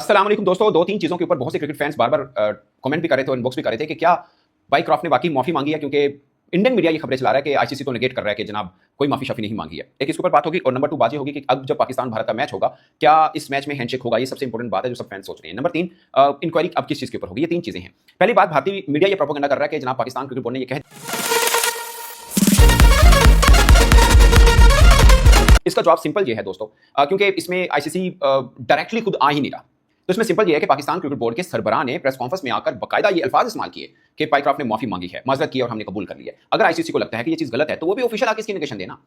अस्सलाम वालेकुम दोस्तों, 2-3 चीज़ों के ऊपर बहुत से क्रिकेट फैंस बार-बार कमेंट भी कर रहे थे और इनबॉक्स भी कर रहे थे कि क्या बाई क्रॉफ्ट ने वाक़ई माफ़ी माँगी है, क्योंकि इंडियन मीडिया ये खबरें चला रहा है कि आईसीसी तो नेगेट कर रहा है कि जनाब कोई माफ़ी-शाफ़ी नहीं माँगी है। एक इसके ऊपर बात होगी और नंबर 2 बात ये होगी कि अब जब पाकिस्तान-भारत का मैच होगा, क्या इस मैच में हैंडशेक होगा? ये सबसे इंपॉर्टेंट बात है जो सब फैंस सोच रहे हैं। नंबर 3 इंक्वायरी अब किस चीज़ के ऊपर होगी? ये 3 चीज़ें हैं। पहली बात, भारतीय मीडिया ये प्रोपेगेंडा कर रहा है कि जनाब पाकिस्तान क्रिकेट बोर्ड ने ये कह इसका जवाब सिंपल ये है दोस्तों, क्योंकि इसमें आईसीसी डायरेक्टली खुद आ ही नहीं रहा। तो इसमें सिंपल ये है कि पाकिस्तान क्रिकेट बोर्ड के सरबराह ने प्रेस कॉन्फ्रेंस में आकर बकायदा ये अल्फाज इस्तेमाल किए कि पाइक्रॉफ्ट ने माफी मांगी है, माजरत की और हमने कबूल कर लिया है। अगर आईसीसी को लगता है कि ये चीज गलत है तो वो भी ऑफिशियल आके इसकी इंडिकेशन देना।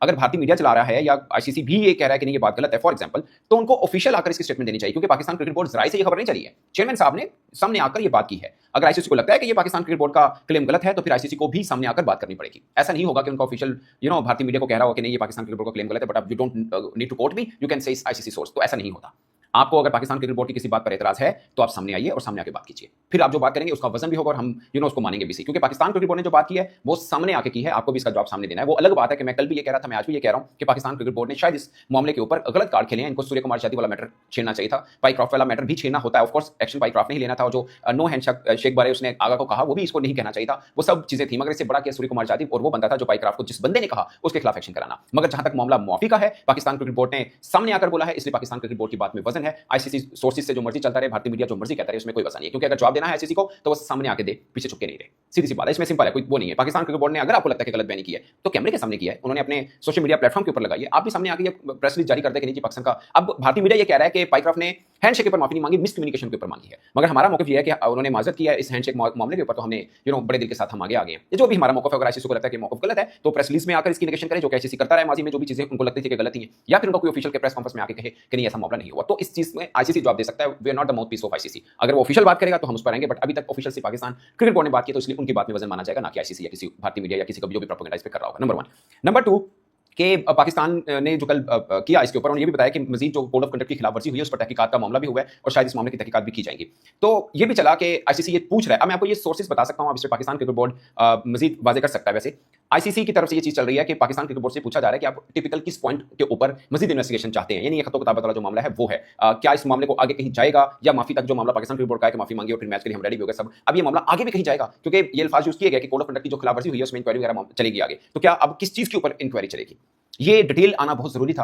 अगर भारतीय मीडिया चला रहा है या आईसीसी भी ये कह रहा है कि नहीं ये बात गलत है फॉर एग्जांपल, तो उनको ऑफिशियल आकर इसकी स्टेटमेंट देनी चाहिए, क्योंकि पाकिस्तान क्रिकेट बोर्ड जराए से ये खबर नहीं चली है। चेयरमैन साहब ने सामने आकर ये बात की है। अगर आईसीसी को लगता है कि ये पाकिस्तान क्रिकेट बोर्ड का क्लेम गलत है तो फिर आईसीसी को भी सामने आकर बात करनी पड़ेगी। ऐसा नहीं होगा कि उनका ऑफिशियल भारतीय मीडिया को कह रहा हो कि नहीं ये पाकिस्तान क्रिकेट बोर्ड का क्लेम गलत है, बट अब you don't need to quote me, you can say ICC source. तो ऐसा नहीं होता। आपको अगर पाकिस्तान क्रिकेट बोर्ड की किसी बात पर एतराज है तो आप सामने आइए और सामने आके बात कीजिए। फिर आप जो बात करेंगे उसका वजन भी होगा और हम उसको मानेंगे भी। क्योंकि पाकिस्तान क्रिकेट बोर्ड ने जो बात की है वो सामने आके की है, आपको भी इसका जवाब सामने देना है। वो अलग बात है कि मैं कल भी ये कह रहा था, मैं आज भी ये कह रहा हूं कि पाकिस्तान क्रिकेट बोर्ड ने शायद इस मामले के ऊपर गलत कार्ड खेले हैं। इनको सूर्य कुमार यादव वाला मैटर छेड़ना चाहिए था, पाइक्रॉफ्ट वाला मैटर भी छेड़ना होता है। ऑफ कोर्स एक्शन पाइक्रॉफ्ट नहीं लेना था, और जो नो हैंडशेक बारे उसने आगा को कहा वो भी इसको नहीं कहना चाहिए था। वो सब चीजें थी, मगर इससे बड़ा केस सूर्य कुमार यादव और वो बंदा था जो पाइक्रॉफ्ट को जिस बंदे ने कहा उसके खिलाफ एक्शन कराना। मगर जहां तक मामला माफी का है, पाकिस्तान क्रिकेट बोर्ड ने सामने आकर बोला है, इसलिए पाकिस्तान क्रिकेट बोर्ड की बात में वजन है। आईसीसी सोर्सेज से जो मर्जी चलता रहे, भारतीय मीडिया जो मर्जी कहता रहे, उसमें कोई वजन नहीं है। क्योंकि अगर जवाब देना है आईसीसी को तो वो सामने आके दे, पीछे छुप के नहीं रहे। सीधी सी बात है, इसमें सिंपल है, कोई वो नहीं है। पाकिस्तान क्रिकेट बोर्ड ने अगर आपको लगता है कि गलत बयानी की है तो कैमरे के सामने किया है, उन्होंने अपने सोशल मीडिया प्लेटफॉर्म के ऊपर लगाई है। आप भी सामने आके ये प्रेस रिलीज जारी कर दे कि नहीं जी पाकिस्तान का। अब भारतीय मीडिया ये कह रहा है कि पाइक्रॉफ्ट ने हैंडशेक के ऊपर माफी नहीं मांगी, मिसकम्युनिकेशन के ऊपर मांगी है। मगर हमारा मौक़िफ़ ये है कि उन्होंने माजरत किया है इस हैंडशेक मामले के ऊपर, तो हमने बड़े दिल के साथ हम आगे आ गए हैं। ये जो भी हमारा मौक़िफ़ है, अगर आईसीसी को लगता है कि मौक़िफ़ गलत है तो प्रेस रिलीज में आकर इसकी इंडिकेशन करें, जो आईसीसी करता रहा है माजी में, जो भी चीजें उनको लगती थी कि गलत ही है, या फिर उनको कोई ऑफिशियल के प्रेस कॉन्फ्रेंस में आके कहे कि नहीं ऐसा मामला नहीं हुआ, तो इस चीज में आईसीसी जवाब दे सकता है। We are not the mouthpiece of ICC. अगर वो ऑफिशियल बात करेगा तो हम उस पर आएंगे, बट अभी तक ऑफिशियल से पाकिस्तान क्रिकेट बोर्ड ने बात की तो इसलिए उनकी बात में वजन माना जाएगा, ना कि आईसीसी या किसी भारतीय मीडिया या किसी का भी जो भी प्रोपेगेंडा इस पे कर रहा होगा। नंबर 1। नंबर 2 कि पाकिस्तान ने जो कल किया इसके ऊपर, उन्होंने ये भी बताया कि मजीद जो कोड ऑफ कंडक्ट की खिलाफवर्जी हुई है उस पर तहकीकात का मामला भी हुआ है और शायद इस मामले की तहकीकात भी की जाएगी। तो ये भी चला कि आईसीसी ये पूछ रहा है। अब मैं आपको ये सोर्सेज बता सकता हूं, अब इस पर पाकिस्तान क्रिकेट बोर्ड मजीद वाजे कर सकता है। वैसे आईसीसी की तरफ से ये चीज चल रही है कि पाकिस्तान क्रिकेट बोर्ड से पूछा जा रहा है कि आप टिपिकल किस पॉइंट के ऊपर मजीद इन्वेस्टिगेशन चाहते हैं, यानी ये खतो किताबत वाला जो मामला है वो है। क्या इस मामले को आगे कहीं जाएगा, या माफी तक जो मामला पाकिस्तान क्रिकेट बोर्ड का है कि माफी मांगी और फिर मैच के लिए हम रेडी भी हो गए सब, अब ये मामला आगे भी कहीं जाएगा? क्योंकि ये अल्फाज यूज किए गए कि कोड ऑफ कंडक्ट की जो खिलाफवर्जी हुई है उसमें इंक्वायरी वगैरह चलेगी आगे। तो क्या अब किस चीज के ऊपर इंक्वायरी चलेगी, ये डिटेल आना बहुत जरूरी था।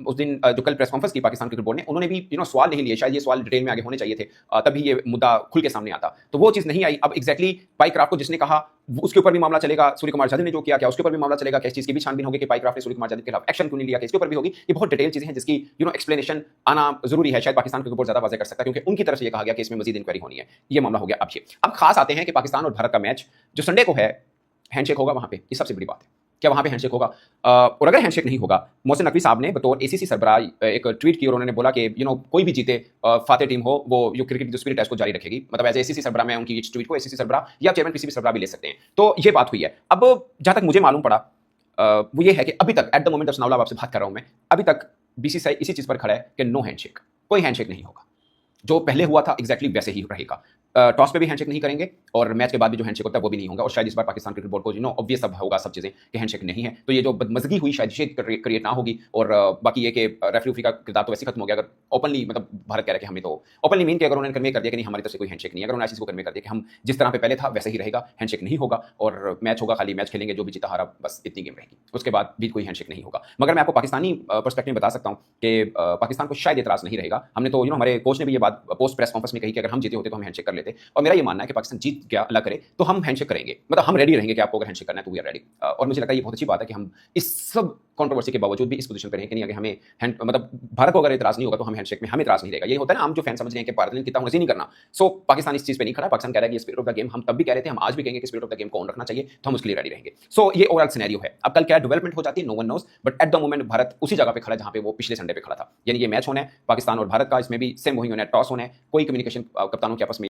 उस दिन जो कल प्रेस कॉन्फ्रेंस की पाकिस्तान क्रिकेट बोर्ड ने, उन्होंने भी सवाल नहीं लिए, शायद ये सवाल डिटेल में आगे होने चाहिए थे, तभी ये मुद्दा खुल के सामने आता, तो वो चीज नहीं आई। अब एक्जैक्टली पाइक्रॉफ्ट को जिसने कहा उसके ऊपर भी मामला चलेगा, सूर्य कुमार यादव ने जो किया क्या उसके ऊपर भी मामला चलेगा, किस चीज की भी छानबीन होगी कि पाइक्रॉफ्ट ने सूर्य कुमार यादव के खिलाफ एक्शन क्यों नहीं लिया, इसके ऊपर भी होगी। ये बहुत डिटेल चीजें हैं जिसकी एक्सप्लेनेशन आना जरूरी है। शायद पाकिस्तान क्रिकेट बोर्ड ज्यादा वाज़ेह कर सकता है, क्योंकि उनकी तरफ से ये कहा गया कि इसमें मजीद इंक्वायरी होनी है। ये मामला हो गया। अब खास आते हैं कि पाकिस्तान और भारत का मैच जो संडे को है, हैंडशेक होगा वहां पे, ये सबसे बड़ी बात है। क्या वहां पे हैंडशेक होगा? और अगर हैंडशेक नहीं होगा, मोहसिन नकवी साहब ने बतौर एसीसी सरबराह एक ट्वीट की और उन्होंने बोला कि कोई भी जीते फाते टीम हो वो क्रिकेट की जो स्पिरिट है उसको जारी रखेगी। मतलब एज एसीसी सरबराह में उनकी ट्वीट को एसीसी सरबराह या चेयरमैन किसी भी सरबराह भी ले सकते हैं। तो ये बात हुई है। अब जहां तक मुझे मालूम पड़ा वो ये है कि अभी तक eight the moment of now आपसे बात कर रहा हूं मैं, अभी तक बीसीसीआई इसी चीज पर खड़ा है कि नो हैंडशेक, कोई हैंडशेक नहीं होगा। जो पहले हुआ था एग्जैक्टली वैसे ही रहेगा। टॉस पे भी हैंडशेक नहीं करेंगे और मैच के बाद भी जो हैंडशेक होता है वो भी नहीं होगा। और शायद इस बार पाकिस्तान क्रिकेट बोर्ड को ऑब्वियस सब होगा सब चीजें कि हैंडशेक नहीं है, तो ये जो बदमजगी हुई शायद क्रिएट ना होगी। और बाकी ये कि रेफरी का किरदार तो वैसे खत्म हो गया। अगर ओपनली मतलब भारत कह रहा है कि हमें तो ओपनली मीन कि अगर उन्होंने कन्वे कर दिया कि नहीं हमारी तरफ से कोई हैंडशेक नहीं है, अगर उन्होंने आईसीसी को कन्वे कर दिया कि हम जिस तरह पे पहले था वैसे ही रहेगा, हैंडशेक नहीं होगा और मैच होगा, खाली मैच खेलेंगे, जो भी जीता हारा बस इतनी गेम रहेगी, उसके बाद भी कोई हैंडशेक नहीं होगा। मगर मैं आपको पाकिस्तानी पर्सपेक्टिव में बता सकता हूं कि पाकिस्तान को शायद एतराज नहीं रहेगा। हमने तो हमारे कोच ने भी ये बात पोस्ट प्रेस कॉन्फ्रेंस में कही कि अगर हम जीते होते तो हम हैंडशेक कर लेते, और मेरा ये मानना है कि पाकिस्तान जीत गया अल्लाह करे तो हम हैंडशेक करेंगे। मतलब हम रेडी रहेंगे कि आपको अगर हैंडशेक करना है तो वी आर रेडी। और मुझे लगता है ये बहुत अच्छी बात है कि हम इस सब कंट्रोवर्सी के बावजूद भी इस पोजीशन पर रहें कि नहीं, अगर हमें मतलब भारत को अगर इतराज नहीं होगा तो हम हैंडशेक में हमें इतराज नहीं रहेगा। ये होता है ना, हम जो फैन समझ रहे हैं कि भारत ने कितना मर्जी नहीं करना। सो पाकिस्तान इस चीज पे नहीं खड़ा। पाकिस्तान कह रहा है कि स्पिरिट ऑफ द गेम, हम तब भी कह रहे थे, हम आज भी कहेंगे कि स्पिरिट ऑफ द गेम को ऑन रखना चाहिए, तो हम उसके लिए रेडी रहेंगे। सो ये ओवरऑल सिनेरियो है। अब कल क्या डेवलपमेंट हो जाती है no one knows, but at the moment Bharat उसी जगह पे खड़ा है जहां पे वो पिछले संडे पे खड़ा था। यानी ये मैच होना है पाकिस्तान और भारत का, इसमें भी सेम वही होना है, टॉस होना है, कोई कम्युनिकेशन कप्तानों के आपस में